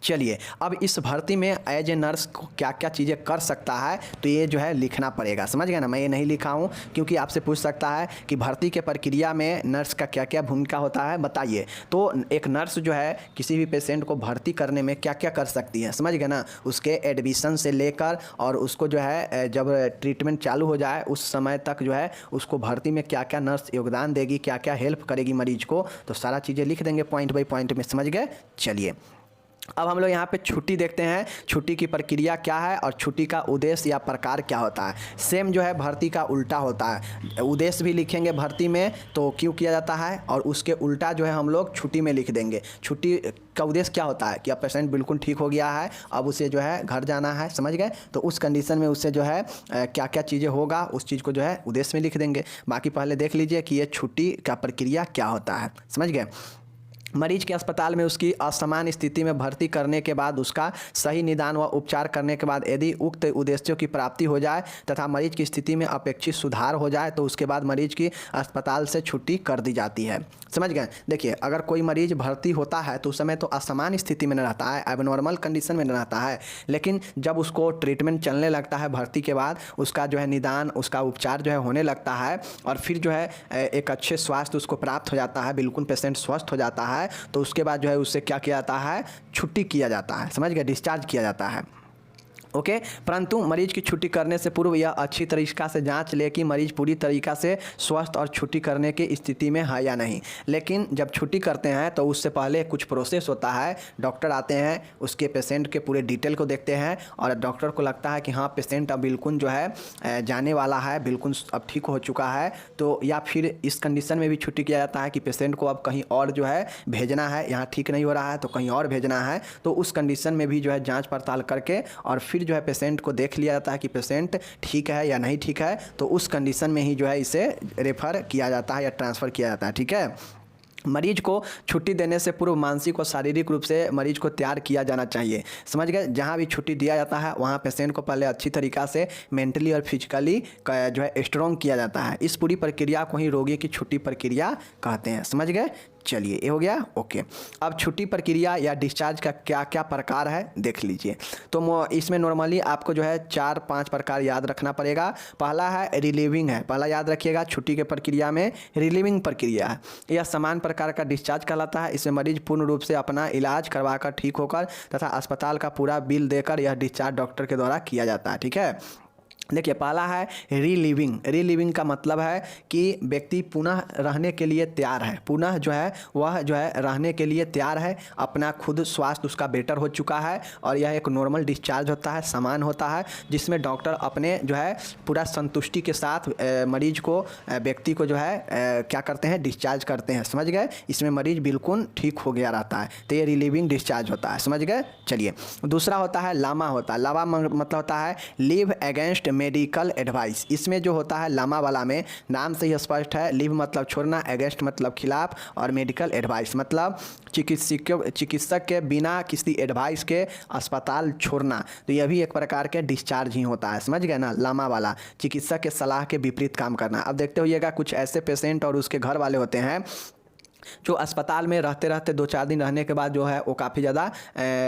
चलिए, अब इस भर्ती में एज ए नर्स को क्या क्या चीज़ें कर सकता है, तो ये जो है लिखना पड़ेगा, समझ गए ना। मैं ये नहीं लिखा हूँ क्योंकि आपसे पूछ सकता है कि भर्ती के प्रक्रिया में नर्स का क्या क्या भूमिका होता है, बताइए। तो एक नर्स जो है किसी भी पेशेंट को भर्ती करने में क्या क्या कर सकती है, समझ गए ना। उसके एडमिशन से लेकर और उसको जो है जब ट्रीटमेंट चालू हो जाए उस समय तक जो है उसको भर्ती में क्या क्या नर्स योगदान देगी, क्या क्या हेल्प करेगी मरीज को, तो सारा चीज़ें लिख देंगे पॉइंट बाई पॉइंट में, समझ गए। चलिए, अब हम लोग यहाँ पे छुट्टी देखते हैं, छुट्टी की प्रक्रिया क्या है और छुट्टी का उद्देश्य या प्रकार क्या होता है। सेम जो है भर्ती का उल्टा होता है। उद्देश्य भी लिखेंगे भर्ती में तो क्यों किया जाता है, और उसके उल्टा जो है हम लोग छुट्टी में लिख देंगे। छुट्टी का उद्देश्य क्या होता है कि अब पेशेंट बिल्कुल ठीक हो गया है, अब उसे जो है घर जाना है, समझ गए। तो उस कंडीशन में उससे जो है क्या क्या चीज़ें होगा, उस चीज़ को जो है उद्देश्य में लिख देंगे। बाकी पहले देख लीजिए कि ये छुट्टी का प्रक्रिया क्या होता है, समझ गए। मरीज के अस्पताल में उसकी असमान स्थिति में भर्ती करने के बाद उसका सही निदान व उपचार करने के बाद यदि उक्त उद्देश्यों की प्राप्ति हो जाए तथा मरीज की स्थिति में अपेक्षित सुधार हो जाए, तो उसके बाद मरीज की अस्पताल से छुट्टी कर दी जाती है, समझ गए। देखिए, अगर कोई मरीज भर्ती होता है तो उस समय तो असमान स्थिति में न रहता है, अब नॉर्मल कंडीशन में न रहता है, लेकिन जब उसको ट्रीटमेंट चलने लगता है भर्ती के बाद, उसका जो है निदान, उसका उपचार जो है होने लगता है, और फिर जो है एक अच्छे स्वास्थ्य उसको प्राप्त हो जाता है, बिल्कुल पेशेंट स्वस्थ हो जाता है, तो उसके बाद जो है उससे क्या किया जाता है, छुट्टी किया जाता है, समझ गए, डिस्चार्ज किया जाता है। ओके, परंतु मरीज की छुट्टी करने से पूर्व यह अच्छी तरीक़ा से जांच ले कि मरीज पूरी तरीक़ा से स्वस्थ और छुट्टी करने की स्थिति में है या नहीं। लेकिन जब छुट्टी करते हैं तो उससे पहले कुछ प्रोसेस होता है। डॉक्टर आते हैं, उसके पेशेंट के पूरे डिटेल को देखते हैं, और डॉक्टर को लगता है कि हाँ पेशेंट अब बिल्कुल जो है जाने वाला है, बिल्कुल अब ठीक हो चुका है, तो या फिर इस कंडीशन में भी छुट्टी किया जाता है कि पेशेंट को अब कहीं और जो है भेजना है, यहाँ ठीक नहीं हो रहा है तो कहीं और भेजना है। तो उस कंडीशन में भी जो है जाँच पड़ताल करके और फिर जो है पेशेंट को देख लिया जाता है कि पेशेंट ठीक है या नहीं ठीक है, तो उस कंडीशन में ही जो है इसे रेफ़र किया जाता है या ट्रांसफ़र किया जाता है, ठीक है। मरीज को छुट्टी देने से पूर्व मानसिक और शारीरिक रूप से मरीज को तैयार किया जाना चाहिए, समझ गए। जहाँ भी छुट्टी दिया जाता है वहाँ पेशेंट को पहले अच्छी तरीक़ा से मेंटली और फिजिकली जो है स्ट्रॉन्ग किया जाता है। इस पूरी प्रक्रिया को ही रोगी की छुट्टी प्रक्रिया कहते हैं, समझ गए। चलिए ये हो गया ओके। अब छुट्टी प्रक्रिया या डिस्चार्ज का क्या क्या प्रकार है देख लीजिए। तो इसमें नॉर्मली आपको जो है 4-5 प्रकार याद रखना पड़ेगा। पहला है रिलीविंग है, पहला याद रखिएगा छुट्टी के प्रक्रिया में रिलीविंग प्रक्रिया है। यह समान प्रकार का डिस्चार्ज कहलाता है। इसमें मरीज पूर्ण रूप से अपना इलाज करवाकर ठीक होकर तथा अस्पताल का पूरा बिल देकर यह डिस्चार्ज डॉक्टर के द्वारा किया जाता है। ठीक है, देखिए पहला है रीलिविंग। रीलिविंग का मतलब है कि व्यक्ति पुनः रहने के लिए तैयार है, पुनः जो है वह जो है रहने के लिए तैयार है, अपना खुद स्वास्थ्य उसका बेटर हो चुका है और यह एक नॉर्मल डिस्चार्ज होता है, समान होता है, जिसमें डॉक्टर अपने जो है पूरा संतुष्टि के साथ मरीज को व्यक्ति को जो है क्या करते हैं डिस्चार्ज करते हैं। समझ गए, इसमें मरीज बिल्कुल ठीक हो गया रहता है, तो ये रिलीविंग डिस्चार्ज होता है। समझ गए, चलिए दूसरा होता है लामा होता है। लामा मतलब होता है लिव अगेंस्ट मेडिकल एडवाइस। इसमें जो होता है लामा वाला में नाम से ही स्पष्ट है, लिव मतलब छोड़ना, अगेंस्ट मतलब खिलाफ और मेडिकल एडवाइस मतलब चिकित्सक के बिना किसी एडवाइस के अस्पताल छोड़ना। तो यह भी एक प्रकार के डिस्चार्ज ही होता है। समझ गए ना, लामा वाला चिकित्सक के सलाह के विपरीत काम करना। अब देखते होइएगा कुछ ऐसे पेशेंट और उसके घर वाले होते हैं जो अस्पताल में रहते रहते 2-4 दिन रहने के बाद जो है वो काफ़ी ज़्यादा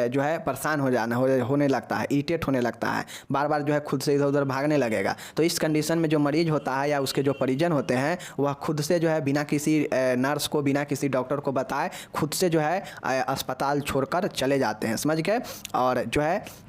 जो है परेशान होने लगता है, इरिटेट होने लगता है, बार बार जो है खुद से इधर उधर भागने लगेगा। तो इस कंडीशन में जो मरीज होता है या उसके जो परिजन होते हैं वह खुद से जो है बिना किसी नर्स को बिना किसी डॉक्टर को बताए खुद से जो है अस्पताल छोड़कर चले जाते हैं। समझ गए, और जो है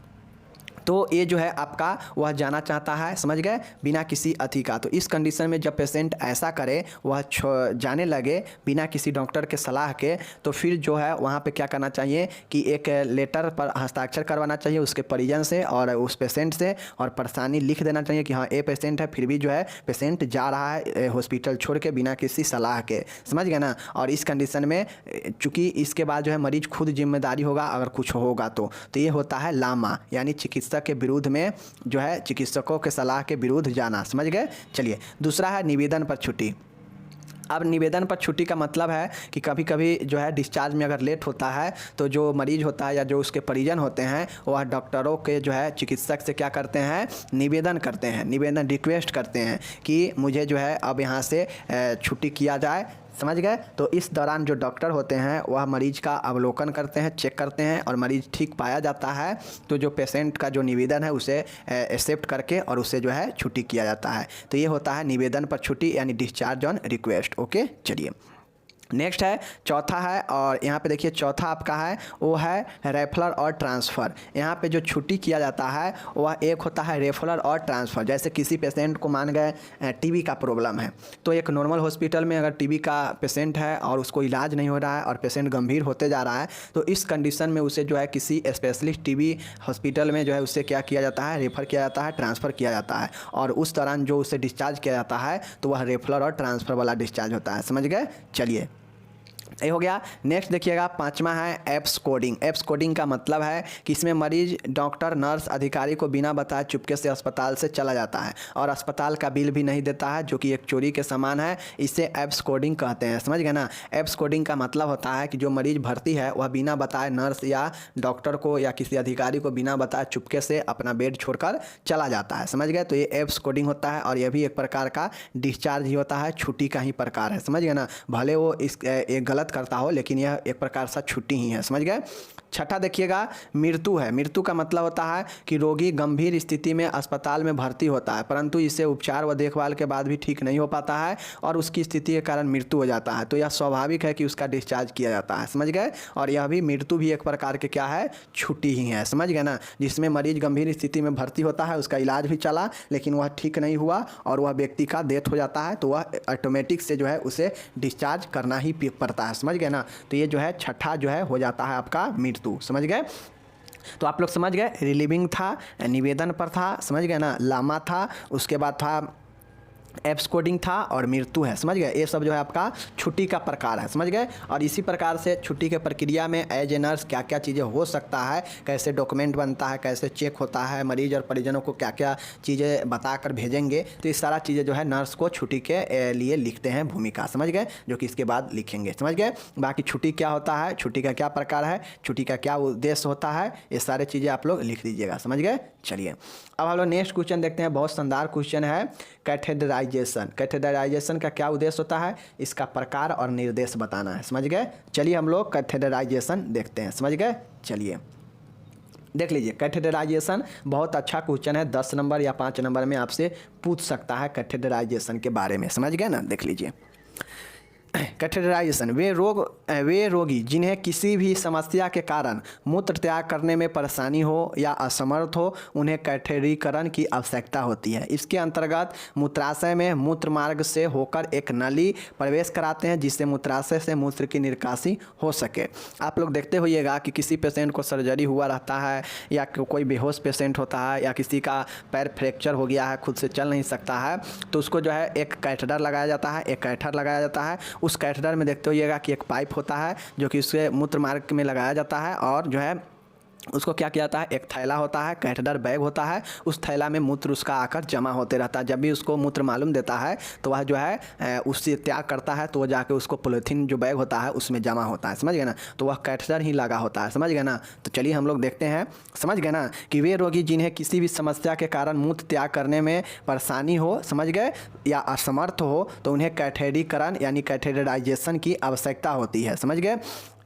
तो ये जो है आपका वह जाना चाहता है, समझ गए, बिना किसी अति का। तो इस कंडीशन में जब पेशेंट ऐसा करे, वह जाने लगे बिना किसी डॉक्टर के सलाह के, तो फिर जो है वहाँ पे क्या करना चाहिए कि एक लेटर पर हस्ताक्षर करवाना चाहिए उसके परिजन से और उस पेशेंट से, और परेशानी लिख देना चाहिए कि हाँ ये पेशेंट है, फिर भी जो है पेशेंट जा रहा है हॉस्पिटल छोड़ के बिना किसी सलाह के। समझ गए ना, और इस कंडीशन में चूँकि इसके बाद जो है मरीज खुद जिम्मेदारी होगा अगर कुछ होगा तो ये होता है लामा, यानी चिकित्सक के विरुद्ध में जो है चिकित्सकों के सलाह के विरुद्ध जाना। समझ गए, चलिए दूसरा है निवेदन पर छुट्टी। अब निवेदन पर छुट्टी का मतलब है कि कभी कभी जो है डिस्चार्ज में अगर लेट होता है तो जो मरीज होता है या जो उसके परिजन होते हैं वह डॉक्टरों के जो है चिकित्सक से क्या करते हैं, निवेदन करते हैं, निवेदन रिक्वेस्ट करते हैं कि मुझे जो है अब यहाँ से छुट्टी किया जाए। समझ गए, तो इस दौरान जो डॉक्टर होते हैं वह मरीज का अवलोकन करते हैं, चेक करते हैं, और मरीज ठीक पाया जाता है तो जो पेशेंट का जो निवेदन है उसे एक्सेप्ट करके और उसे जो है छुट्टी किया जाता है। तो ये होता है निवेदन पर छुट्टी यानी डिस्चार्ज ऑन रिक्वेस्ट। ओके, चलिए नेक्स्ट है चौथा है, और यहाँ पे देखिए चौथा आपका है वो है रेफरल और ट्रांसफ़र। यहाँ पे जो छुट्टी किया जाता है वह एक होता है रेफरल और ट्रांसफ़र। जैसे किसी पेशेंट को मान गए टीबी का प्रॉब्लम है, तो एक नॉर्मल हॉस्पिटल में अगर टीबी का पेशेंट है और उसको इलाज नहीं हो रहा है और पेशेंट गंभीर होते जा रहा है, तो इस कंडीशन में उसे जो है किसी स्पेशलिस्ट टीबी हॉस्पिटल में जो है उससे क्या किया जाता है, रेफ़र किया जाता है, ट्रांसफ़र किया जाता है, और उस दौरान जो उसे डिस्चार्ज किया जाता है तो वह रेफरल और ट्रांसफ़र वाला डिस्चार्ज होता है। समझ गए, चलिए ये हो गया। नेक्स्ट देखिएगा पांचवा है एप्स कोडिंग। एप्स कोडिंग का मतलब है कि इसमें मरीज डॉक्टर नर्स अधिकारी को बिना बताए चुपके से अस्पताल से चला जाता है और अस्पताल का बिल भी नहीं देता है, जो कि एक चोरी के समान है। इसे एप्स कोडिंग कहते हैं। समझ गए ना, एप्स कोडिंग का मतलब होता है कि जो मरीज भर्ती है वह बिना बताए नर्स या डॉक्टर को या किसी अधिकारी को बिना बताए चुपके से अपना बेड छोड़कर चला जाता है। समझ गए, तो ये एप्स कोडिंग होता है और यह भी एक प्रकार का डिस्चार्ज ही होता है, छुट्टी का ही प्रकार है। समझ गए ना, भले वो एक गलत करता हो लेकिन यह एक प्रकार से छुट्टी ही है। समझ गए। छठा देखिएगा मृत्यु है। मृत्यु का मतलब होता है कि रोगी गंभीर स्थिति में अस्पताल में भर्ती होता है परंतु इसे उपचार व देखभाल के बाद भी ठीक नहीं हो पाता है और उसकी स्थिति के कारण मृत्यु हो जाता है, तो यह स्वाभाविक है कि उसका डिस्चार्ज किया जाता है। समझ गए, और यह भी मृत्यु भी एक प्रकार के क्या है, छुट्टी ही है। समझ गए ना, जिसमें मरीज गंभीर स्थिति में भर्ती होता है, उसका इलाज भी चला लेकिन वह ठीक नहीं हुआ और वह व्यक्ति का डेथ हो जाता है, तो वह ऑटोमेटिक से जो है उसे डिस्चार्ज करना ही पड़ता है। समझ गए ना, तो ये जो है छठा जो है हो जाता है आपका मृत्यु। समझ गए, तो आप लोग समझ गए, रिलीविंग था, निवेदन पर था, समझ गए ना, लामा था, उसके बाद था एप्स कोडिंग था और मृत्यु है। समझ गए, ये सब जो है आपका छुट्टी का प्रकार है। समझ गए, और इसी प्रकार से छुट्टी के प्रक्रिया में एज ए नर्स क्या क्या चीज़ें हो सकता है, कैसे डॉक्यूमेंट बनता है, कैसे चेक होता है, मरीज और परिजनों को क्या क्या चीज़ें बताकर भेजेंगे, तो ये सारा चीज़ें जो है नर्स को छुट्टी के लिए लिखते हैं भूमिका। समझ गए, जो कि इसके बाद लिखेंगे। समझ गए, बाकी छुट्टी क्या होता है, छुट्टी का क्या प्रकार है, छुट्टी का क्या उद्देश्य होता है, ये सारे चीज़ें आप लोग लिख दीजिएगा। समझ गए। चलिए अब हम लोग नेक्स्ट क्वेश्चन देखते हैं। बहुत शानदार क्वेश्चन है। कैथेड्राइजेशन, कैथेड्राइजेशन का क्या उद्देश्य होता है, इसका प्रकार और निर्देश बताना है। समझ गए। चलिए हम लोग कैथेड्राइजेशन देखते हैं। समझ गए। चलिए देख लीजिए, कैथेड्राइजेशन बहुत अच्छा क्वेश्चन है। 10 नंबर या 5 नंबर में आपसे पूछ सकता है कैथेड्राइजेशन के बारे में। समझ गए ना। देख लीजिए कैथेड्राइजेशन, वे रोगी जिन्हें किसी भी समस्या के कारण मूत्र त्याग करने में परेशानी हो या असमर्थ हो, उन्हें कैथेडरीकरण की आवश्यकता होती है। इसके अंतर्गत मूत्राशय में मूत्र मार्ग से होकर एक नली प्रवेश कराते हैं जिससे मूत्राशय से मूत्र की निकासी हो सके। आप लोग देखते होइएगा कि किसी पेशेंट को सर्जरी हुआ रहता है या कोई बेहोश पेशेंट होता है या किसी का पैर फ्रैक्चर हो गया है, खुद से चल नहीं सकता है, तो उसको जो है एक कैथेटर लगाया जाता है, एक कैथर लगाया जाता है। उस कैथेटर में देखते होइएगा कि एक पाइप होता है जो कि उसके मूत्र मार्ग में लगाया जाता है और जो है उसको क्या किया जाता है, एक थैला होता है, कैथेटर बैग होता है, उस थैला में मूत्र उसका आकर जमा होते रहता है। जब भी उसको मूत्र मालूम देता है तो वह जो है उससे त्याग करता है, तो वह जाके उसको पॉलीथीन जो बैग होता है उसमें जमा होता है। समझ गए ना। तो वह कैथेटर ही लगा होता है। समझ गए ना। तो चलिए हम लोग देखते हैं। समझ गए ना कि वे रोगी जिन्हें किसी भी समस्या के कारण मूत्र त्याग करने में परेशानी हो, समझ गए, या असमर्थ हो, तो उन्हें कैथेडरीकरण यानी कैथेडराइजेशन की आवश्यकता होती है। समझ गए।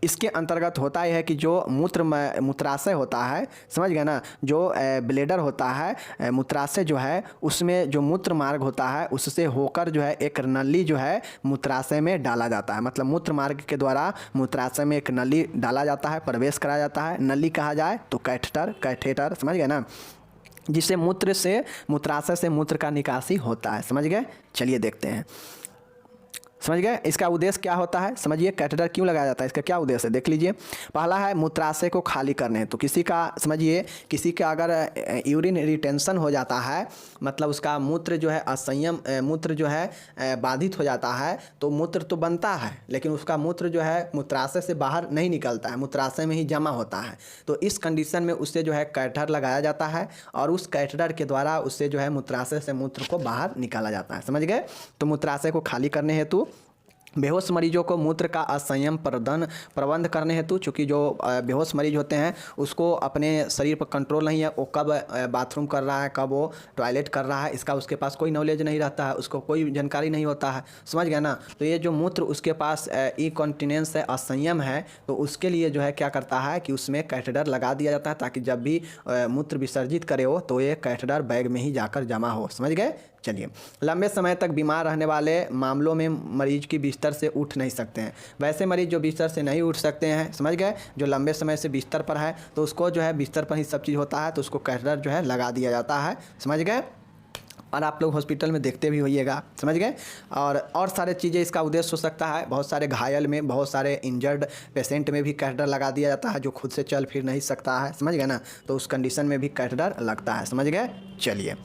इसके अंतर्गत होता यह है कि जो मूत्राशय होता है, समझ गए ना, जो ब्लेडर होता है, मूत्राशय जो है उसमें जो मूत्र मार्ग होता है उससे होकर जो है एक नली जो है मूत्राशय में डाला जाता है। मतलब मूत्र मार्ग के द्वारा मूत्राशय में एक नली डाला जाता है, प्रवेश कराया जाता है। नली कहा जाए तो कैथेटर, समझ गए ना, जिससे मूत्राशय से मूत्र का निकासी होता है। समझ गए। चलिए देखते हैं। समझ गए। इसका उद्देश्य क्या होता है, समझिए कैथेटर क्यों लगाया जाता है, इसका क्या उद्देश्य है। देख लीजिए। पहला है मूत्राशय को खाली करने। तो किसी का समझिए, किसी का अगर यूरिन रिटेंशन हो जाता है, मतलब उसका मूत्र जो है असंयम, मूत्र जो है बाधित हो जाता है, तो मूत्र तो बनता है लेकिन उसका मूत्र जो है मूत्राशय से बाहर नहीं निकलता है, मूत्राशय में ही जमा होता है। तो इस कंडीशन में उससे जो है कैथेटर लगाया जाता है और उस कैथेटर के द्वारा उससे जो है मूत्राशय से मूत्र को बाहर निकाला जाता है। समझ गए। तो मूत्राशय को खाली करने हेतु, बेहोश मरीजों को मूत्र का असंयम प्रबंध करने हेतु, चूँकि जो बेहोश मरीज होते हैं उसको अपने शरीर पर कंट्रोल नहीं है, वो कब बाथरूम कर रहा है, कब वो टॉयलेट कर रहा है, इसका उसके पास कोई नॉलेज नहीं रहता है, उसको कोई जानकारी नहीं होता है। समझ गया ना। तो ये जो मूत्र उसके पास इनकॉन्टिनेंस है, असंयम है, तो उसके लिए जो है क्या करता है कि उसमें कैथेटर लगा दिया जाता है ताकि जब भी मूत्र विसर्जित करे हो तो ये कैथेटर बैग में ही जाकर जमा हो। समझ गए। चलिए, लंबे समय तक बीमार रहने वाले मामलों में मरीज की बिस्तर से उठ नहीं सकते हैं। वैसे मरीज जो बिस्तर से नहीं उठ सकते हैं, समझ गए, जो लंबे समय से बिस्तर पर है, तो उसको जो है बिस्तर पर ही सब चीज़ होता है, तो उसको कैथेटर जो है लगा दिया जाता है। समझ गए। और आप लोग हॉस्पिटल में देखते भी होइएगा। समझ गए। और सारे चीज़ें इसका उद्देश्य हो सकता है। बहुत सारे घायल में, बहुत सारे इंजर्ड पेशेंट में भी कैथेटर लगा दिया जाता है जो खुद से चल फिर नहीं सकता है। समझ गए ना। तो उस कंडीशन में भी कैथेटर लगता है। समझ गए। चलिए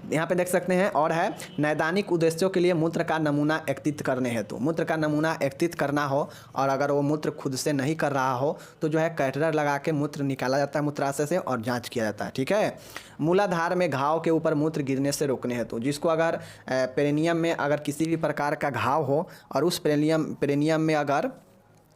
यहाँ पे देख सकते हैं। और है नैदानिक उद्देश्यों के लिए मूत्र का नमूना एकत्रित करने हेतु, मूत्र का नमूना एकत्रित करना हो और अगर वो मूत्र खुद से नहीं कर रहा हो तो जो है कैथेटर लगा के मूत्र निकाला जाता है मूत्राशय से और जांच किया जाता है। ठीक है। मूलाधार में घाव के ऊपर मूत्र गिरने से रोकने हेतु, जिसको अगर पेरिनियम में अगर किसी भी प्रकार का घाव हो और उस पेरिनियम में अगर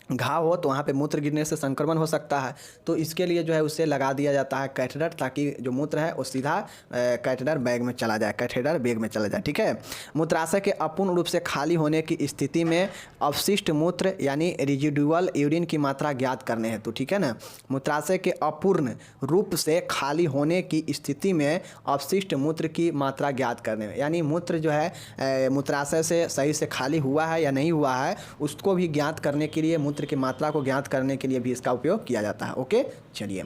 घाव हो तो वहाँ पे मूत्र गिरने से संक्रमण हो सकता है, तो इसके लिए जो है उसे लगा दिया जाता है कैथेटर, ताकि जो मूत्र है वो सीधा कैथेटर बैग में चला जाए, कैथेटर बैग में चला जाए। ठीक है। मूत्राशय के अपूर्ण रूप से खाली होने की स्थिति में अवशिष्ट मूत्र यानी रेजिडुअल यूरिन की मात्रा ज्ञात करने हेतु, ठीक है ना, मूत्राशय के अपूर्ण रूप से खाली होने की स्थिति में अवशिष्ट मूत्र की मात्रा ज्ञात करने में, यानी मूत्र जो है मूत्राशय से सही से खाली हुआ है या नहीं हुआ है उसको भी ज्ञात करने के लिए, मूत्र की मात्रा को ज्ञात करने के लिए भी इसका उपयोग किया जाता है। ओके। चलिए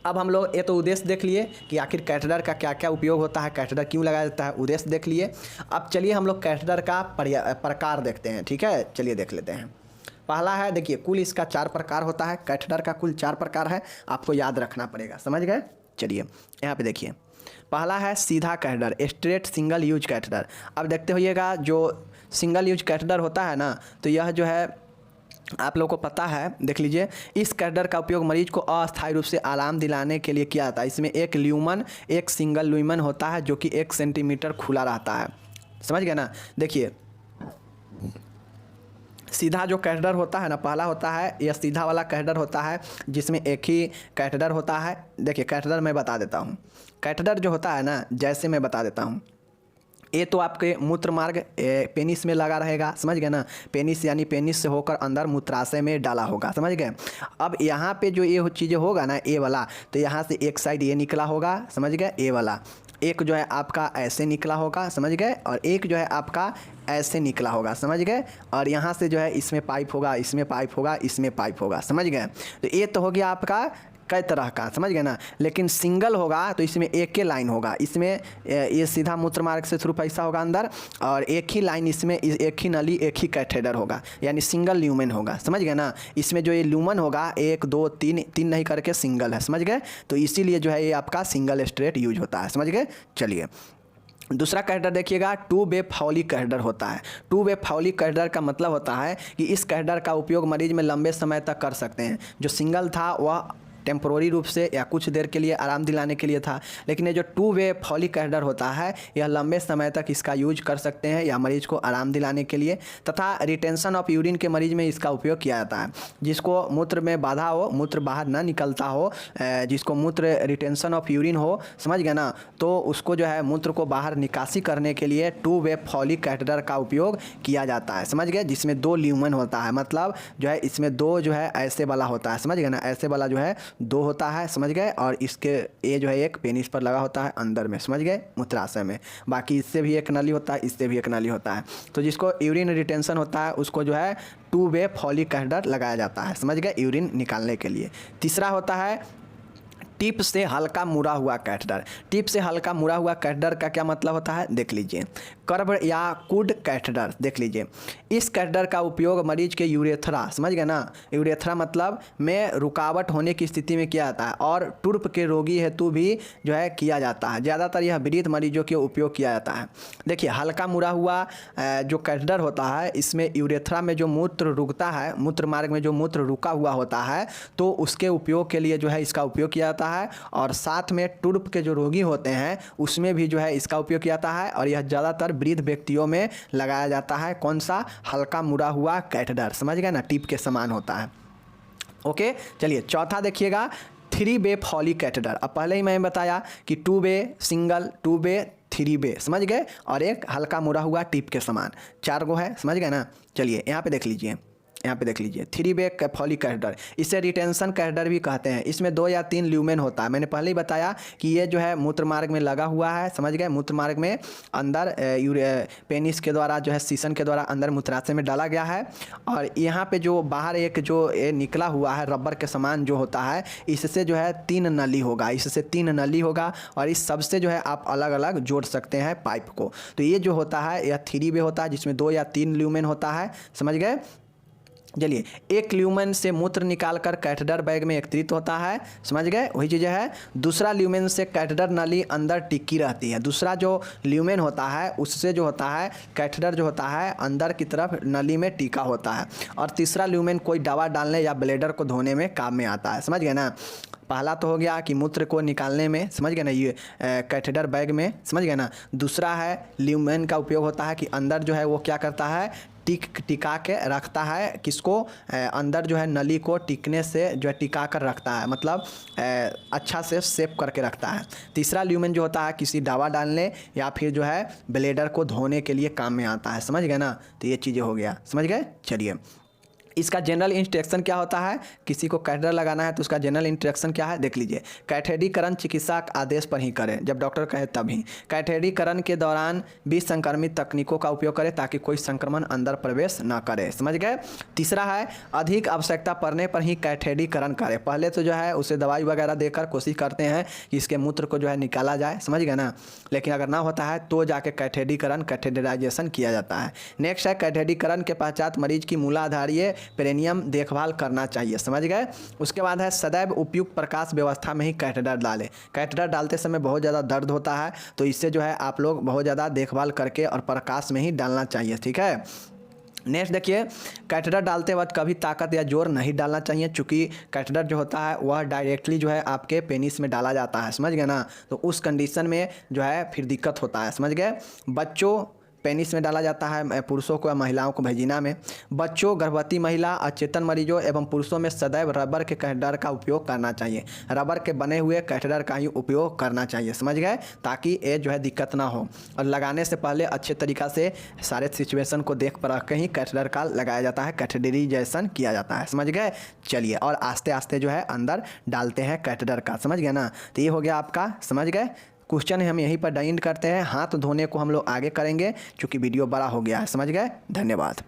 अब हम लोग ये तो उद्देश्य देख लिए कि आखिर कैथेटर का क्या क्या उपयोग होता है, कैथेटर क्यों लगाया जाता है, उद्देश्य देख लिए। अब चलिए हम लोग कैथेटर का प्रकार देखते हैं। ठीक है। चलिए देख लेते हैं। पहला है, देखिए कुल इसका 4 प्रकार होता है, कैथेटर का कुल 4 प्रकार है, आपको याद रखना पड़ेगा। समझ गए। चलिए यहाँ पे देखिए, पहला है सीधा catheter, straight single use catheter. अब देखते होइएगा जो सिंगल यूज कैथेटर होता है ना, तो यह जो है आप लोगों को पता है, देख लीजिए, इस कैथेटर का उपयोग मरीज को अस्थायी रूप से आराम दिलाने के लिए किया जाता है। इसमें एक ल्यूमन, एक सिंगल ल्यूमन होता है जो कि 1 सेंटीमीटर खुला रहता है। समझ गए ना। देखिए सीधा जो कैथेटर होता है ना, पहला होता है यह सीधा वाला कैथेटर होता है जिसमें एक ही कैथेटर होता है। देखिए कैथेटर मैं बता देता हूँ। कैथेटर जो होता है ना, जैसे मैं बता देता हूँ, ये तो आपके मूत्र मार्ग पेनिस में लगा रहेगा, समझ गए ना। पेनिस यानी पेनिस से होकर अंदर मूत्राशय में डाला होगा, समझ गए। अब यहाँ पे जो ये चीज़ें होगा ना, ए वाला, तो यहाँ से एक साइड ये निकला होगा, समझ गए, ए वाला। एक जो है आपका ऐसे निकला होगा, समझ गए, और एक जो है आपका ऐसे निकला होगा, समझ गए। और यहाँ से जो है इसमें पाइप होगा, इसमें पाइप होगा, इसमें पाइप होगा, समझ गए। तो ये तो हो गया आपका कई तरह का, समझ गए ना। लेकिन सिंगल होगा तो इसमें एक ही लाइन होगा, इसमें ये सीधा मूत्र मार्ग से थ्रू पैसा होगा अंदर, और एक ही लाइन इसमें, एक ही नली, एक ही कैथेटर होगा, यानी सिंगल ल्यूमेन होगा, समझ गए ना। इसमें जो ये ल्यूमन होगा 1 2 3 3 नहीं करके सिंगल है, समझ गए। तो इसीलिए जो है ये आपका सिंगल स्ट्रेट यूज होता है, समझ गए। चलिए दूसरा कैथेटर देखिएगा, टू वे फाउली कैथेटर होता है। टू वे फाउली कैथेटर का मतलब होता है कि इस कैथेटर का उपयोग मरीज में लंबे समय तक कर सकते हैं। जो सिंगल था वह टेम्पोररी रूप से या कुछ देर के लिए आराम दिलाने के लिए था, लेकिन ये जो टू वे फाउली कैथेटर होता है यह लंबे समय तक इसका यूज कर सकते हैं या मरीज को आराम दिलाने के लिए, तथा रिटेंशन ऑफ यूरिन के मरीज में इसका उपयोग किया जाता है। जिसको मूत्र में बाधा हो, मूत्र बाहर ना निकलता हो, जिसको मूत्र रिटेंशन ऑफ यूरिन हो, समझ गए ना, तो उसको जो है मूत्र को बाहर निकासी करने के लिए टू वे फाउली कैथेटर का उपयोग किया जाता है, समझ गए। जिसमें 2 ल्यूमन होता है, मतलब जो है इसमें 2 जो है ऐसे वाला होता है, समझ गए ना, ऐसे वाला जो है 2 होता है, समझ गए। और इसके ये जो है एक पेनिस पर लगा होता है अंदर में, समझ गए, मूत्राशय में। बाकी इससे भी एक नली होता है, इससे भी एक नली होता है। तो जिसको यूरिन रिटेंशन होता है उसको जो है टू वे फाउली कैथेटर लगाया जाता है, समझ गए, यूरिन निकालने के लिए। तीसरा होता है टिप से हल्का मुड़ा हुआ कैथेटर। टिप से हल्का मुड़ा हुआ कैथेटर का क्या मतलब होता है, देख लीजिए। कर्व या कुड कैथेटर, देख लीजिए। इस कैथेटर का उपयोग मरीज के यूरेथ्रा, समझ गए ना, यूरेथ्रा मतलब में रुकावट होने की स्थिति में किया जाता है, और टुर्प के रोगी हेतु भी जो है किया जाता है। ज़्यादातर यह वृद्ध मरीजों के उपयोग किया जाता है। देखिए हल्का मुड़ा हुआ जो कैथेटर होता है, इसमें यूरेथ्रा में जो मूत्र रुकता है, मूत्र मार्ग में जो मूत्र रुका हुआ होता है, तो उसके उपयोग के लिए जो है इसका उपयोग किया जाता है। और साथ में टुर्प के जो रोगी होते हैं उसमें भी जो है इसका उपयोग किया जाता है, और यह ज़्यादातर वृद्ध व्यक्तियों में लगाया जाता है। कौन सा, हल्का मुड़ा हुआ कैथेटर, समझ गए ना, टिप के समान होता है। ओके चलिए चौथा देखिएगा, 3 वे फाउली कैथेटर। अब पहले ही मैंने बताया कि 2 वे सिंगल, 2 वे 3 वे, समझ गए, और एक हल्का मुड़ा हुआ टिप के समान, 4 गो है, समझ गए ना। चलिए यहाँ पे देख लीजिए, यहाँ पे देख लीजिए 3 वे फाउली कैथेटर, इसे रिटेंशन कैथेटर भी कहते हैं। इसमें 2 या 3 ल्यूमेन होता है। मैंने पहले ही बताया कि ये जो है मूत्र मार्ग में लगा हुआ है, समझ गए, मूत्र मार्ग में अंदर पेनिस के द्वारा जो है सीसन के द्वारा अंदर मूत्राशय में डाला गया है। और यहाँ पे जो बाहर एक जो निकला हुआ है रबर के समान जो होता है, इससे जो है 3 नली होगा, इससे 3 नली होगा, और इस सबसे जो है आप अलग अलग जोड़ सकते हैं पाइप को। तो ये जो होता है यह 3 वे होता है, जिसमें 2 या 3 ल्यूमेन होता है, समझ गए। चलिए एक ल्यूमेन से मूत्र निकालकर कैथेटर बैग में एकत्रित होता है, समझ गए, वही चीज़ है। दूसरा ल्यूमेन से कैथेटर नली अंदर टिकी रहती है। दूसरा जो ल्यूमेन होता है उससे जो होता है कैथेटर जो होता है अंदर की तरफ नली में टिका होता है। और तीसरा ल्यूमेन कोई दवा डालने या ब्लेडर को धोने में काम में आता है, समझ गए ना। पहला तो हो गया कि मूत्र को निकालने में, समझ गए ना, ये कैथेटर बैग में, समझ गए ना। दूसरा है ल्यूमेन का उपयोग होता है कि अंदर जो है वो क्या करता है, टिका के रखता है, किसको, अंदर जो है नली को टिकने से जो है टिका कर रखता है, मतलब अच्छा से सेव करके रखता है। तीसरा ल्यूमेन जो होता है किसी दवा डालने या फिर जो है ब्लेडर को धोने के लिए काम में आता है, समझ गए ना। तो ये चीज़ें हो गया, समझ गए। चलिए इसका जनरल इंस्ट्रक्शन क्या होता है, किसी को कैथेटर लगाना है तो उसका जनरल इंस्ट्रक्शन क्या है, देख लीजिए। कैथेडीकरण चिकित्सा आदेश पर ही करें, जब डॉक्टर कहे तभी। कैथेडीकरण के दौरान विसंक्रमित तकनीकों का उपयोग करें ताकि कोई संक्रमण अंदर प्रवेश न करे, समझ गए। तीसरा है अधिक आवश्यकता पड़ने पर ही कैथेडीकरण करें। पहले तो जो है उसे दवाई वगैरह देकर कोशिश करते हैं कि इसके मूत्र को जो है निकाला जाए, समझ गए ना। लेकिन अगर ना होता है तो जाके कैथेडीकरण, कैथेडराइजेशन किया जाता है। नेक्स्ट है कैथेडीकरण के पश्चात मरीज की मूलाधारीय पेरिनियम देखभाल करना चाहिए, समझ गए। उसके बाद है सदैव उपयुक्त प्रकाश व्यवस्था में ही कैथेटर डालें। कैथेटर डालते समय बहुत ज़्यादा दर्द होता है, तो इससे जो है आप लोग बहुत ज़्यादा देखभाल करके और प्रकाश में ही डालना चाहिए, ठीक है। नेक्स्ट देखिए, कैथेटर डालते वक्त कभी ताकत या जोर नहीं डालना चाहिए, चूँकि कैथेटर जो होता है वह डायरेक्टली जो है आपके पेनिस में डाला जाता है, समझ गए ना। तो उस कंडीशन में जो है फिर दिक्कत होता है, समझ गए। बच्चों पेनिस में डाला जाता है पुरुषों को या महिलाओं को वैजिना में। बच्चों, गर्भवती महिला, अचेतन मरीजों एवं पुरुषों में सदैव रबर के कैथेटर का उपयोग करना चाहिए। रबर के बने हुए कैथेटर का ही उपयोग करना चाहिए, समझ गए, ताकि ये जो है दिक्कत ना हो। और लगाने से पहले अच्छे तरीक़ा से सारे सिचुएशन को देख परख के ही कैथेटर का लगाया जाता है, कैथेटराइजेशन किया जाता है, समझ गए। चलिए, और आस्ते आस्ते जो है अंदर डालते हैं कैथेटर का, समझ गए ना। तो ये हो गया आपका, समझ गए। क्वेश्चन हम यहीं पर एंड करते हैं। हाथ धोने को हम लोग आगे करेंगे, चूँकि वीडियो बड़ा हो गया है, समझ गए। धन्यवाद।